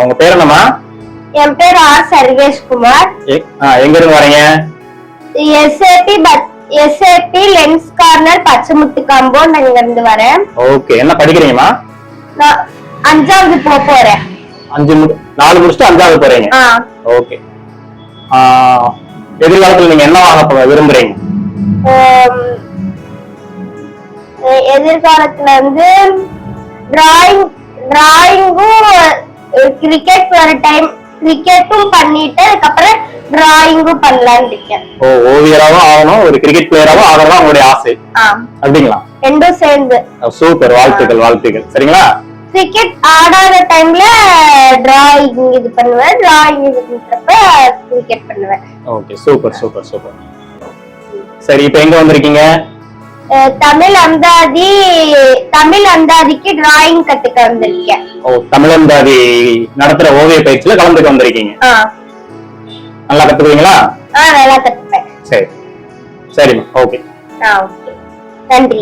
உங்க பேர் என்னம்மா? என் பேர் ஆர் சர்வேஷ்குமார். எங்க இருந்து வரீங்க? SAP lens corner Pachaimuthu compound அங்க இருந்து வரேன். ஓகே, என்ன படிக்கிறீங்கம்மா? நான் 5வது போறேன். 4 முடிச்சுட்டு 5வது போறீங்க. ஓகே. எதிர்காலத்துல நீங்க என்ன ஆக விரும்புறீங்க? எதிர்காலத்துல வந்து டிராயிங்கும் கிரிக்கெட் ஒரு டைம் கிரிக்கெட்டும் பண்ணிட்டு அதுக்கப்புறம் டிராயிங்கும் பண்ணலாம்னு இருக்கேன். ஓவியராவும் ஆகணும், ஒரு கிரிக்கெட் பிளேயராவும் ஆகறதா உங்களுடைய ஆசை அப்படிங்களா? ரெண்டும் சேர்ந்து. சூப்பர், வாழ்த்துக்கள் வாழ்த்துக்கள். சரிங்களா? கிரிக்கெட் ஆடாத டைம்ல டிராயிங் இது பண்ணுவேன், டிராயிங் இது பண்றப்ப கிரிக்கெட் பண்ணுவேன். Okay, super super super. சரி, இப்போ எங்க வந்திருக்கீங்க? தமிழ் அந்தாதிக்கு டிராயிங் கத்துக்க வந்திருக்கேன். தமிழ் அந்தாதி நடத்துற ஓவிய பயிற்சியில கலந்துக்க வந்திருக்கீங்க. நல்லா கத்துக்குவீங்களா? நல்லா கத்துப்பேன். சரி சரிம்மா, ஓகே. ஓகே, நன்றி.